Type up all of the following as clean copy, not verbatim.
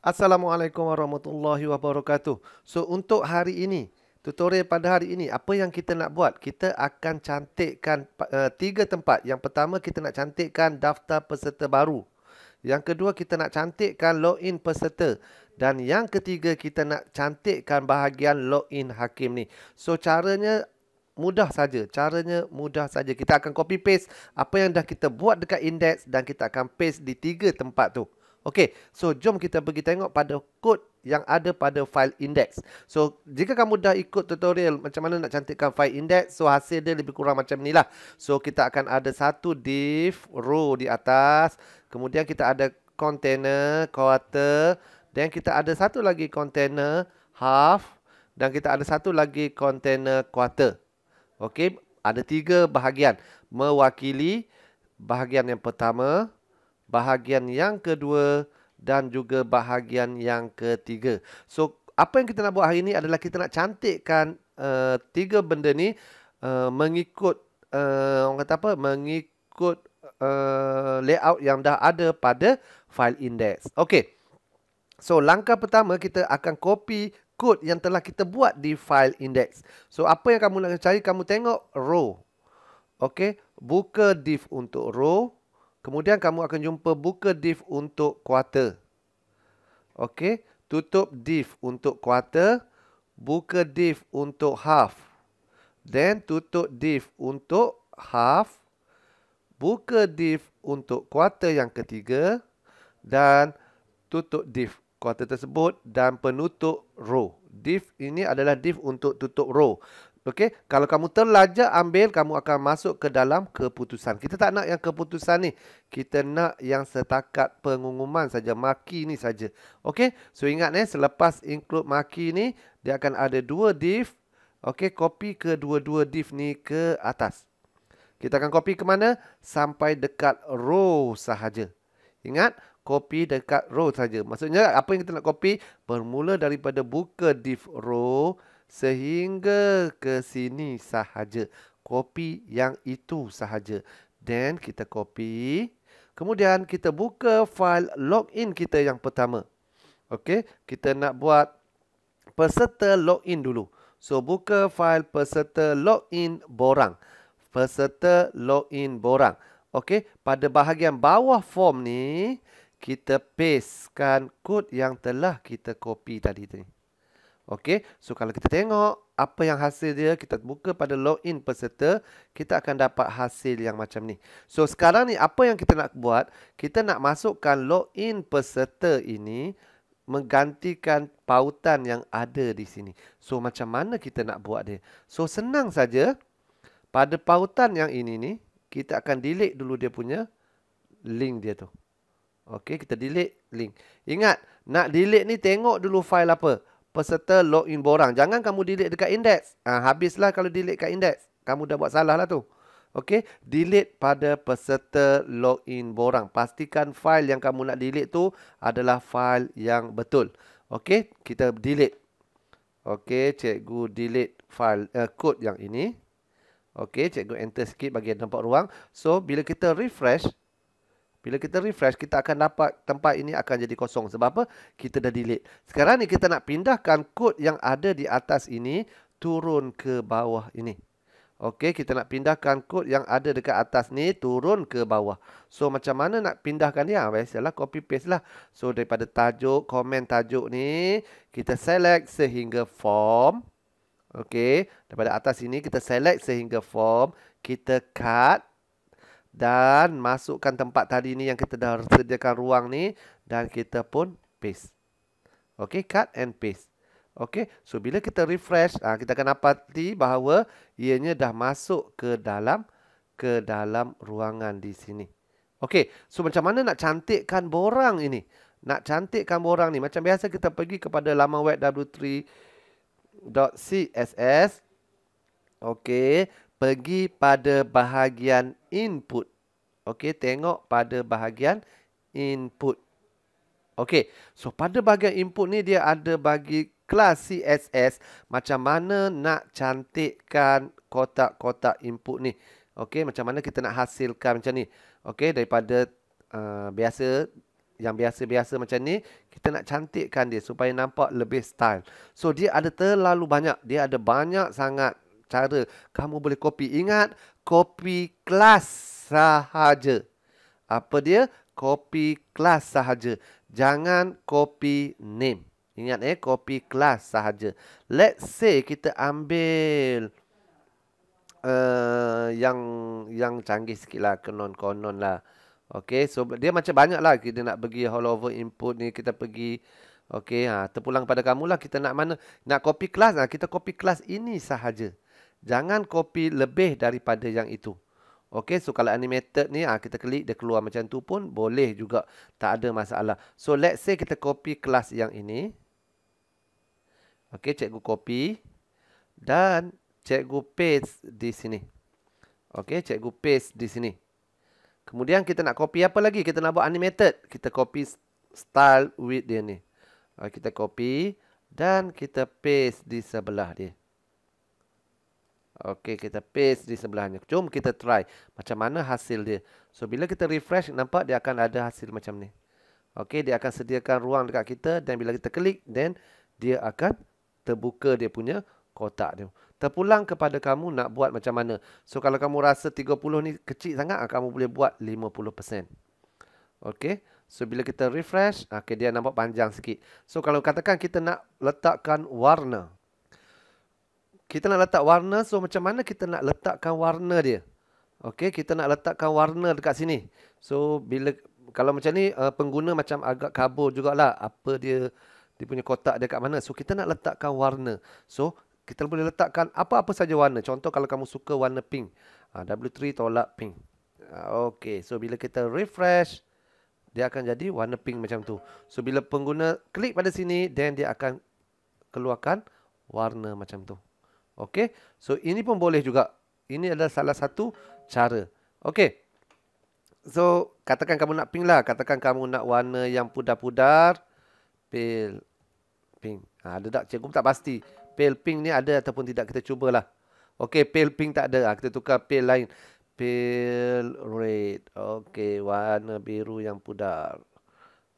Assalamualaikum warahmatullahi wabarakatuh. So, untuk hari ini, tutorial pada hari ini, apa yang kita nak buat? Kita akan cantikkan tiga tempat. Yang pertama, kita nak cantikkan daftar peserta baru. Yang kedua, kita nak cantikkan login peserta. Dan yang ketiga, kita nak cantikkan bahagian login hakim ni. So, caranya mudah saja. Caranya mudah saja. Kita akan copy paste apa yang dah kita buat dekat index dan kita akan paste di tiga tempat tu. Okey, so jom kita pergi tengok pada kod yang ada pada file index. So, jika kamu dah ikut tutorial macam mana nak cantikkan file index, so hasil dia lebih kurang macam ni lah. So, kita akan ada satu div row di atas, kemudian kita ada container, quarter, dan kita ada satu lagi container half, dan kita ada satu lagi container quarter. Okey, ada tiga bahagian mewakili bahagian yang pertama, bahagian yang kedua dan juga bahagian yang ketiga. So, apa yang kita nak buat hari ini adalah kita nak cantikkan tiga benda ni mengikut orang kata apa? Mengikut layout yang dah ada pada file index. Okey. So, langkah pertama kita akan copy kod yang telah kita buat di file index. So, apa yang kamu nak cari? Kamu tengok row. Okey, buka div untuk row. Kemudian kamu akan jumpa buka div untuk quarter. Okey, tutup div untuk quarter, buka div untuk half. Then tutup div untuk half, buka div untuk quarter yang ketiga dan tutup div quarter tersebut dan penutup row. Div ini adalah div untuk tutup row. Okey, kalau kamu terlajak ambil, kamu akan masuk ke dalam keputusan. Kita tak nak yang keputusan ni. Kita nak yang setakat pengumuman saja, maki ni saja. Okey, so ingat selepas include maki ni, dia akan ada dua div. Okey, copy kedua-dua div ni ke atas. Kita akan copy ke mana? Sampai dekat row sahaja. Ingat, copy dekat row saja. Maksudnya apa yang kita nak copy? Bermula daripada buka div row sehingga ke sini sahaja. Copy yang itu sahaja. Then kita copy. Kemudian kita buka file login kita yang pertama. Okey, kita nak buat peserta login dulu. So buka file peserta login borang. Peserta login borang. Okey, pada bahagian bawah form ni kita pastekan kod yang telah kita copy tadi tu. Okey, so kalau kita tengok apa yang hasil dia, kita buka pada login peserta, kita akan dapat hasil yang macam ni. So sekarang ni apa yang kita nak buat? Kita nak masukkan login peserta ini menggantikan pautan yang ada di sini. So macam mana kita nak buat dia? So senang saja. Pada pautan yang ini ni, kita akan delete dulu dia punya link dia tu. Okey, kita delete link. Ingat, nak delete ni tengok dulu file apa? Peserta login borang. Jangan kamu delete dekat index. Habislah kalau delete kat index. Kamu dah buat salah lah tu. Okey, delete pada peserta login borang. Pastikan file yang kamu nak delete tu adalah file yang betul. Okey, kita delete. Okey, cikgu delete file kod yang ini. Okey, cikgu enter sikit bagi nampak ruang. So, bila kita refresh, kita akan dapat tempat ini akan jadi kosong. Sebab apa? Kita dah delete. Sekarang ni kita nak pindahkan kod yang ada di atas ini turun ke bawah ini. Okey, kita nak pindahkan kod yang ada dekat atas ni turun ke bawah. So, macam mana nak pindahkan dia? Biasalah copy paste lah. So, daripada tajuk, komen tajuk ni, kita select sehingga form. Okey, daripada atas ini kita select sehingga form, kita cut dan masukkan tempat tadi ni yang kita dah sediakan ruang ni dan kita pun paste. Okey, cut and paste. Okey, so bila kita refresh, kita akan dapati bahawa ianya dah masuk ke dalam ruangan di sini. Okey, so macam mana nak cantikkan borang ini? Nak cantikkan borang ni, macam biasa kita pergi kepada laman web w3.css. Okey, pergi pada bahagian input. Okey, tengok pada bahagian input. Okey, so pada bahagian input ni dia ada bagi kelas CSS macam mana nak cantikkan kotak-kotak input ni. Okey, macam mana kita nak hasilkan macam ni. Okey, daripada biasa yang biasa-biasa macam ni, kita nak cantikkan dia supaya nampak lebih style. So, dia ada terlalu banyak. Dia ada banyak sangat cara kamu boleh copy. Ingat, copy kelas sahaja. Apa dia? Copy kelas sahaja. Jangan copy name. Ingat copy kelas sahaja. Let's say kita ambil yang canggih sikit lah, konon lah. Okay, so dia macam banyak lah. Kita nak pergi all over input ni, kita pergi. Okay, terpulang pada kamu lah. Kita nak mana? Nak copy kelas, kita copy kelas ini sahaja. Jangan copy lebih daripada yang itu. Okay, so kalau animated ni, kita klik, dia keluar macam tu pun boleh juga. Tak ada masalah. So, let's say kita copy kelas yang ini. Okay, cikgu copy. Dan cikgu paste di sini. Okay, cikgu paste di sini. Kemudian kita nak copy apa lagi? Kita nak buat animated. Kita copy style width dia ni. Kita copy dan kita paste di sebelah dia. Okey, kita paste di sebelahnya. Jom kita try macam mana hasil dia. So, bila kita refresh, nampak dia akan ada hasil macam ni. Okey, dia akan sediakan ruang dekat kita dan bila kita klik, then dia akan terbuka dia punya kotak dia. Terpulang kepada kamu nak buat macam mana. So, kalau kamu rasa 30 ni kecil sangat, kamu boleh buat 50%. Okey. So, bila kita refresh, dia nampak panjang sikit. So, kalau katakan kita nak letakkan warna. Kita nak letak warna, so macam mana kita nak letakkan warna dia? Okey, kita nak letakkan warna dekat sini. So, kalau macam ni, pengguna macam agak kabur jugalah. Apa dia punya kotak dia kat mana. So, kita nak letakkan warna. So, kita boleh letakkan apa-apa saja warna. Contoh, kalau kamu suka warna pink. W3 tolak pink. Okey, so bila kita refresh, dia akan jadi warna pink macam tu. So, bila pengguna klik pada sini, then dia akan keluarkan warna macam tu. Okey, so ini pun boleh juga. Ini adalah salah satu cara. Okey, so katakan kamu nak pink lah. Katakan kamu nak warna yang pudar-pudar. Pale pink. Ada tak? Cikgu tak pasti. Pale pink ni ada ataupun tidak. Kita cubalah. Okey, pale pink tak ada. Kita tukar pale lain. Pale red. Okey, warna biru yang pudar.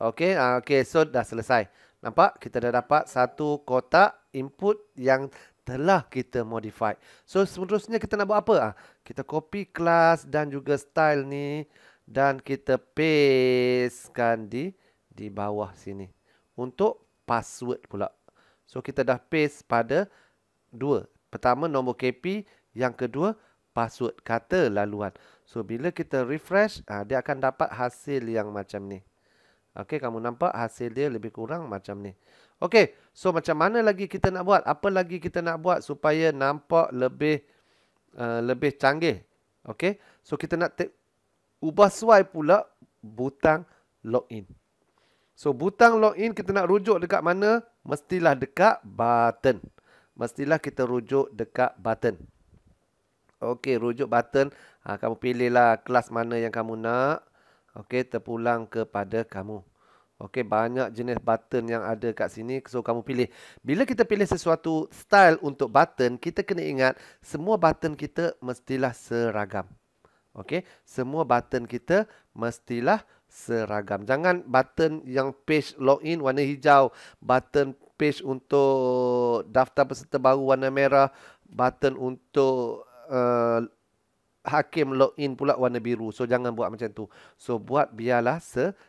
Okey, so dah selesai. Nampak? Kita dah dapat satu kotak input yang telah kita modify. So, seterusnya kita nak buat apa? Kita copy kelas dan juga style ni. Dan kita pastekan di bawah sini. Untuk password pula. So, kita dah paste pada dua. Pertama, nombor KP. Yang kedua, password. Kata laluan. So, bila kita refresh, dia akan dapat hasil yang macam ni. Okey, kamu nampak hasil dia lebih kurang macam ni. Okey, so macam mana lagi kita nak buat? Apa lagi kita nak buat supaya nampak lebih canggih? Okey, so kita nak ubah swipe pula butang login. So, butang login kita nak rujuk dekat mana? Mestilah dekat button. Mestilah kita rujuk dekat button. Okey, rujuk button. Kamu pilihlah kelas mana yang kamu nak. Okey, terpulang kepada kamu. Okey, banyak jenis button yang ada kat sini. So, kamu pilih. Bila kita pilih sesuatu style untuk button, kita kena ingat semua button kita mestilah seragam. Okey, semua button kita mestilah seragam. Jangan button yang page login warna hijau, button page untuk daftar peserta baru warna merah, button untuk hakim login pula warna biru. So, jangan buat macam tu. So, buat biarlah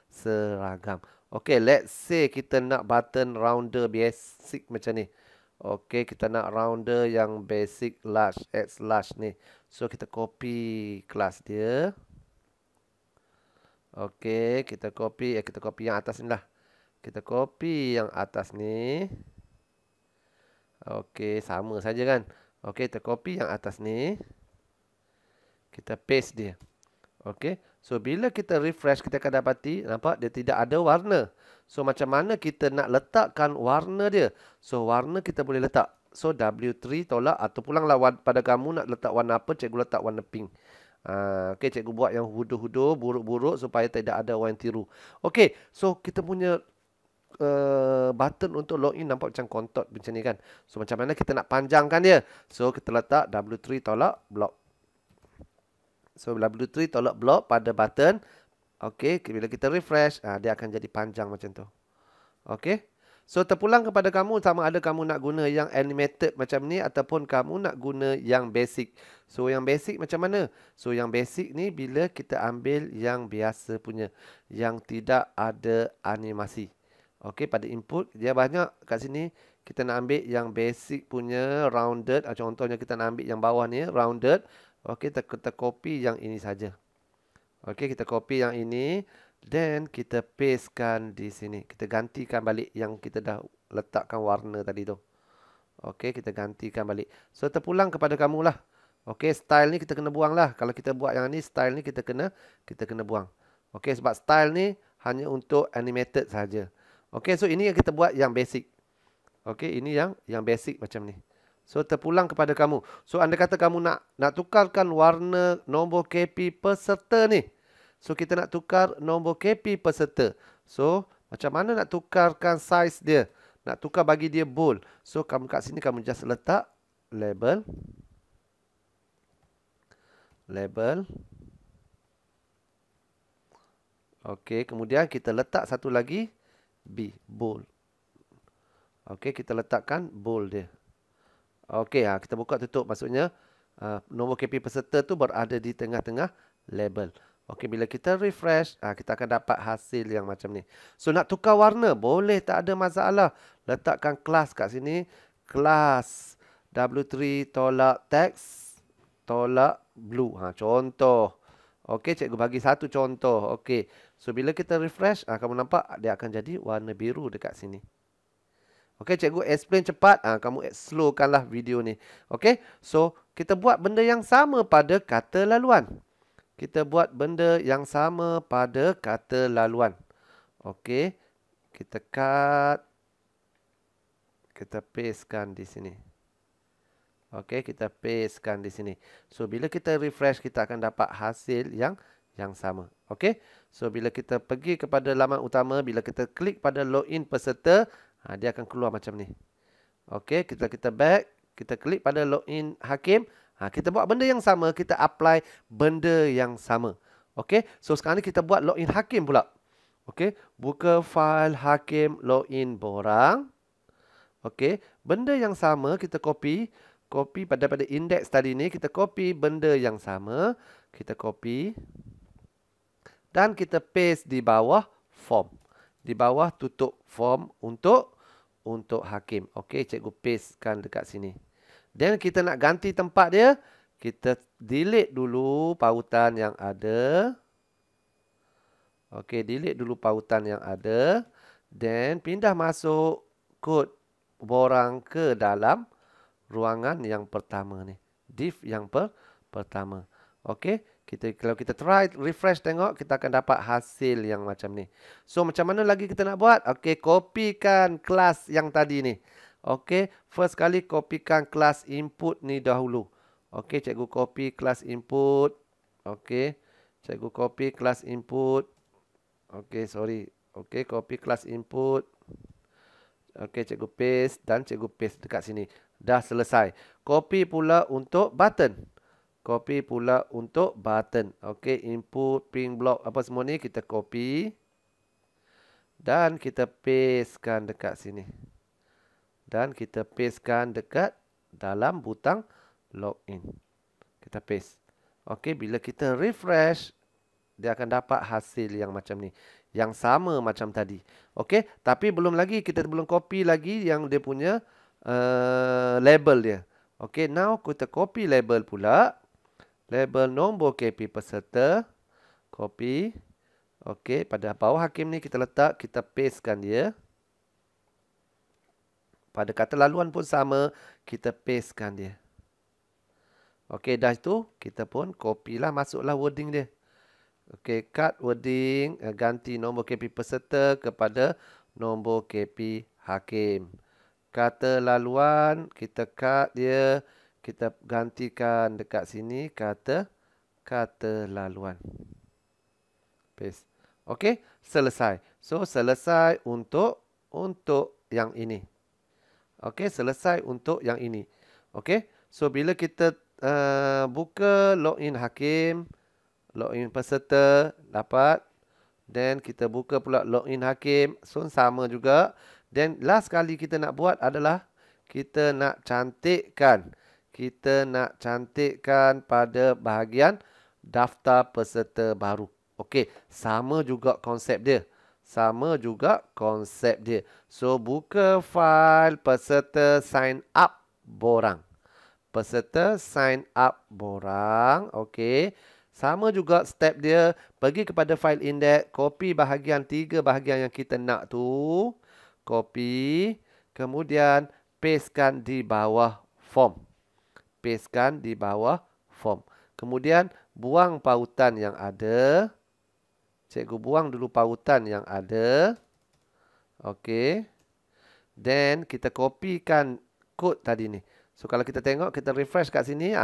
seragam. Okey, let's say kita nak button rounder basic macam ni. Okey, kita nak rounder yang basic large, X large ni. So, kita copy kelas dia. Okey, kita copy yang atas ni lah. Kita copy yang atas ni. Okey, sama saja kan. Okey, kita copy yang atas ni. Kita paste dia. Okey, so bila kita refresh, kita akan dapati, nampak dia tidak ada warna. So, macam mana kita nak letakkan warna dia? So, warna kita boleh letak. So, W3 tolak atau pulanglah pada kamu nak letak warna apa, cikgu letak warna pink. Okey, cikgu buat yang hudu-hudu, buruk-buruk supaya tidak ada orang yang tiru. Okey, so kita punya button untuk login nampak macam kontot macam ni kan. So, macam mana kita nak panjangkan dia? So, kita letak W3 tolak block. So, W3 tolak block pada button. Okey, bila kita refresh, dia akan jadi panjang macam tu. Okey. So terpulang kepada kamu sama ada kamu nak guna yang animated macam ni ataupun kamu nak guna yang basic. So yang basic macam mana? So yang basic ni bila kita ambil yang biasa punya, yang tidak ada animasi. Okey, pada input dia banyak kat sini. Kita nak ambil yang basic punya rounded. Contohnya kita nak ambil yang bawah ni rounded. Okey, kita copy yang ini saja. Okey, kita copy yang ini. Then kita pastekan di sini. Kita gantikan balik yang kita dah letakkan warna tadi tu. Okey, kita gantikan balik. So terpulang kepada kamu lah. Okey, style ni kita kena buang lah. Kalau kita buat yang ni, style ni kita kena buang. Okey, sebab style ni hanya untuk animated saja. Okey, so ini yang kita buat yang basic. Okey, ini yang basic macam ni. So terpulang kepada kamu. So anda kata kamu nak tukarkan warna nombor KP peserta ni. So kita nak tukar nombor KP peserta. So macam mana nak tukarkan size dia? Nak tukar bagi dia bold. So kamu kat sini kamu just letak label. Label. Okey, kemudian kita letak satu lagi B, bold. Okey, kita letakkan bold dia. Okey, kita buka tutup. Maksudnya nombor KP peserta tu berada di tengah-tengah label. Okey, bila kita refresh, kita akan dapat hasil yang macam ni. So nak tukar warna, boleh, tak ada masalah. Letakkan kelas kat sini. Kelas W3 tolak text, tolak blue. Contoh. Okey, cikgu bagi satu contoh. Okey, so bila kita refresh, kamu nampak dia akan jadi warna biru dekat sini. Okey, cikgu explain cepat. Kamu slowkanlah video ni. Okey, so kita buat benda yang sama pada kata laluan. Kita buat benda yang sama pada kata laluan. Okey, kita cut. Kita pastekan di sini. Okey, kita pastekan di sini. So bila kita refresh, kita akan dapat hasil yang sama. Okey, so bila kita pergi kepada laman utama, bila kita klik pada login peserta, dia akan keluar macam ni. Okey, kita back, kita klik pada login hakim. Kita buat benda yang sama, kita apply benda yang sama. Okey, so sekarang ni kita buat login hakim pula. Okey, buka file hakim login borang. Okey, benda yang sama kita copy pada indeks tadi ni, kita copy benda yang sama, kita copy dan kita paste di bawah form. Di bawah tutup form untuk hakim. Okey, cikgu pastekan dekat sini. Dan kita nak ganti tempat dia, kita delete dulu pautan yang ada. Okey, delete dulu pautan yang ada. Dan pindah masuk kod borang ke dalam ruangan yang pertama ni. Div yang pertama. Okey, kalau kita try refresh tengok, kita akan dapat hasil yang macam ni. So macam mana lagi kita nak buat? Okey, kopikan kelas yang tadi ni. Okey, first kali kopikan kelas input ni dahulu. Okey, cikgu copy kelas input. Okey, cikgu copy kelas input. Okey, sorry. Okey, copy kelas input. Okey, cikgu paste dan cikgu paste dekat sini. Dah selesai. Copy pula untuk button. Copy pula untuk button. Okey, input, ping block, apa semua ni kita copy. Dan kita pastekan dekat sini. Dan kita pastekan dekat dalam butang login. Kita paste. Okey, bila kita refresh, dia akan dapat hasil yang macam ni. Yang sama macam tadi. Okey, tapi belum lagi, kita belum copy lagi yang dia punya label dia. Okey, now kita copy label pula. Label nombor KP peserta. Copy. Okey, pada bawah hakim ni kita letak, kita pastekan dia. Pada kata laluan pun sama, kita pastekan dia. Okey, dah itu, kita pun copy lah, masuklah wording dia. Okey, cut wording, ganti nombor KP peserta kepada nombor KP hakim. Kata laluan, kita cut dia, kita gantikan dekat sini kata laluan. Paste. Okey, selesai. So, selesai untuk yang ini. Okey, selesai untuk yang ini. Okey, so bila kita buka login hakim, login peserta, dapat. Then kita buka pula login Hakim. So sama juga. Then last kali kita nak buat adalah kita nak cantikkan. Kita nak cantikkan pada bahagian daftar peserta baru. Okey, sama juga konsep dia. Sama juga konsep dia. So buka fail peserta sign up borang. Peserta sign up borang. Okey. Sama juga step dia. Pergi kepada file index. Copy bahagian 3 bahagian yang kita nak tu. Copy. Kemudian pastekan di bawah form. Pastekan di bawah form. Kemudian buang pautan yang ada. Cikgu buang dulu pautan yang ada. Okey. Then kita copykan kod tadi ni. So kalau kita tengok, kita refresh kat sini,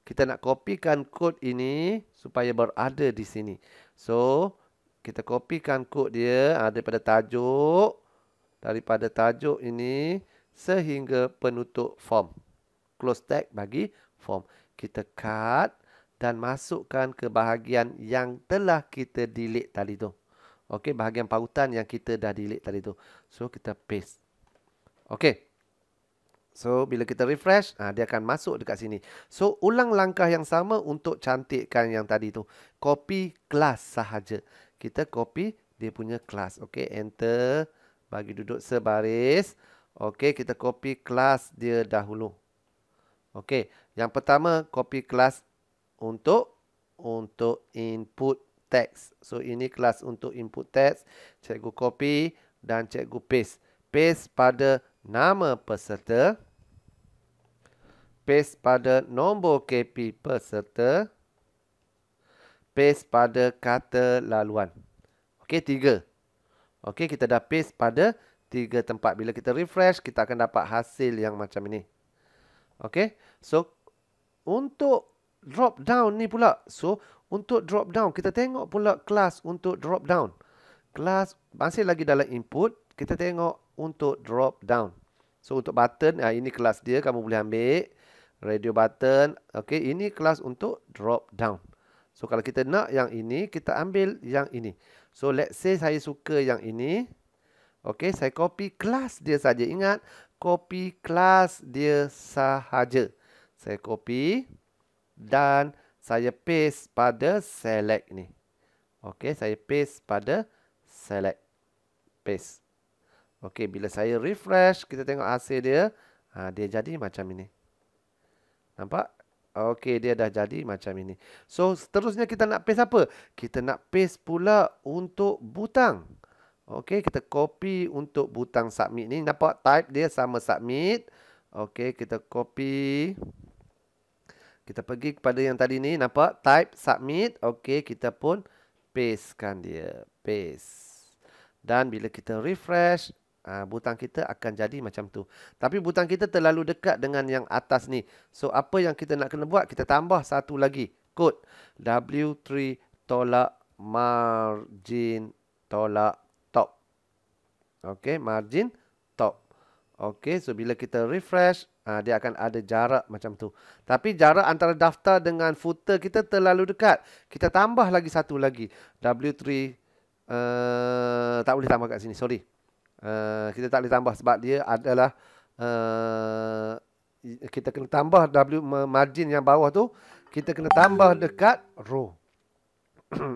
kita nak copykan kod ini supaya berada di sini. So kita copykan kod dia daripada tajuk ini sehingga penutup form. Close tag bagi form. Kita cut dan masukkan ke bahagian yang telah kita delete tadi tu. Okey, bahagian pautan yang kita dah delete tadi tu. So kita paste. Okey. So, bila kita refresh, dia akan masuk dekat sini. So, ulang langkah yang sama untuk cantikkan yang tadi tu. Copy kelas sahaja. Kita copy dia punya kelas. Okey, enter. Bagi duduk sebaris. Okey, kita copy kelas dia dahulu. Okey, yang pertama copy kelas untuk input text. So, ini kelas untuk input text. Cikgu copy dan cikgu paste. Paste pada nama peserta. Paste pada nombor KP peserta. Paste pada kata laluan. Okey, 3. Okey, kita dah paste pada 3 tempat. Bila kita refresh, kita akan dapat hasil yang macam ini. Okey, so untuk drop down ni pula. So, untuk drop down, kita tengok pula kelas untuk drop down. Kelas masih lagi dalam input. Kita tengok untuk drop down. So, untuk button, ini kelas dia. Kamu boleh ambil. Radio button. Okey, ini kelas untuk drop down. So, kalau kita nak yang ini, kita ambil yang ini. So, let's say saya suka yang ini. Okey, saya copy kelas dia saja. Ingat, copy kelas dia sahaja. Saya copy dan saya paste pada select ni. Okey, saya paste pada select. Paste. Okey, bila saya refresh, kita tengok hasil dia. Dia jadi macam ini. Nampak? Okey, dia dah jadi macam ini. So, seterusnya kita nak paste apa? Kita nak paste pula untuk butang. Okey, kita copy untuk butang submit ni. Nampak type dia sama submit. Okey, kita copy. Kita pergi kepada yang tadi ni. Nampak type submit. Okey, kita pun pastekan dia. Paste. Dan bila kita refresh, butang kita akan jadi macam tu. Tapi butang kita terlalu dekat dengan yang atas ni. So, apa yang kita nak kena buat? Kita tambah satu lagi. Kod W3 tolak margin tolak top. Okey, margin top. Okey, so bila kita refresh, dia akan ada jarak macam tu. Tapi jarak antara daftar dengan footer kita terlalu dekat. Kita tambah lagi satu lagi. W3, tak boleh tambah kat sini, sorry. Kita tak boleh tambah sebab dia adalah kita kena tambah margin yang bawah tu, kita kena tambah dekat row.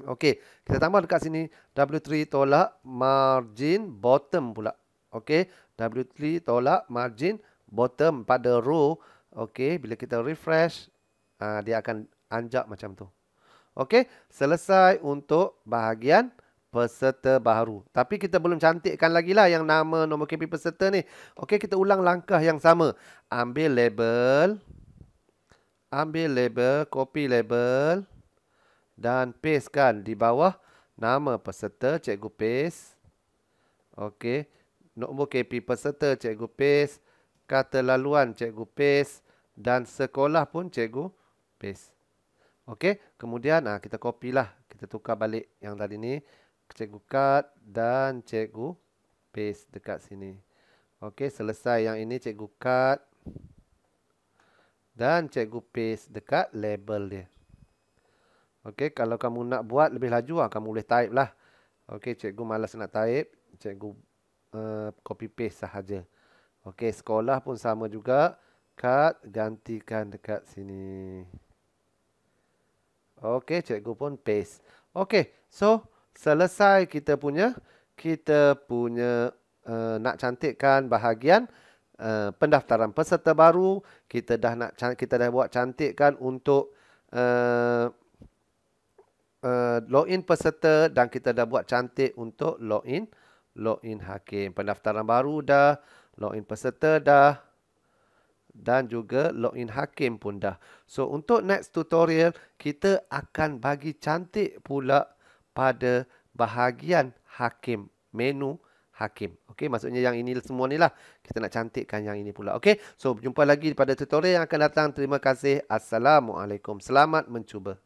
Okey, kita tambah dekat sini W3 tolak margin bottom pula. Okey, W3 tolak margin bottom pada row. Okey, bila kita refresh, dia akan anjak macam tu. Okey, selesai untuk bahagian peserta baru. Tapi kita belum cantikkan lagi lah yang nama nombor KP peserta ni. Okey, kita ulang langkah yang sama. Ambil label, copy label dan pastekan di bawah nama peserta, cikgu paste. Okey, nombor KP peserta, cikgu paste. Kata laluan, cikgu paste. Dan sekolah pun cikgu paste. Okey, kemudian kita copy lah. Kita tukar balik yang tadi ni. Cikgu cut dan cikgu paste dekat sini. Okey, selesai yang ini cikgu cut dan cikgu paste dekat label dia. Okey, kalau kamu nak buat lebih laju, kamu boleh type lah. Okey, cikgu malas nak type. Cikgu copy paste sahaja. Okey, sekolah pun sama juga. Cut, gantikan dekat sini. Okey, cikgu pun paste. Okey, so selesai kita punya nak cantikkan bahagian pendaftaran peserta baru. Kita dah buat cantikkan untuk login peserta dan kita dah buat cantik untuk login hakim. Pendaftaran baru dah, login peserta dah, dan juga login hakim pun dah. So, untuk next tutorial, kita akan bagi cantik pula pada bahagian hakim, menu hakim. Okey, maksudnya yang ini semua ni lah. Kita nak cantikkan yang ini pula. Okey, so jumpa lagi pada tutorial yang akan datang. Terima kasih. Assalamualaikum. Selamat mencuba.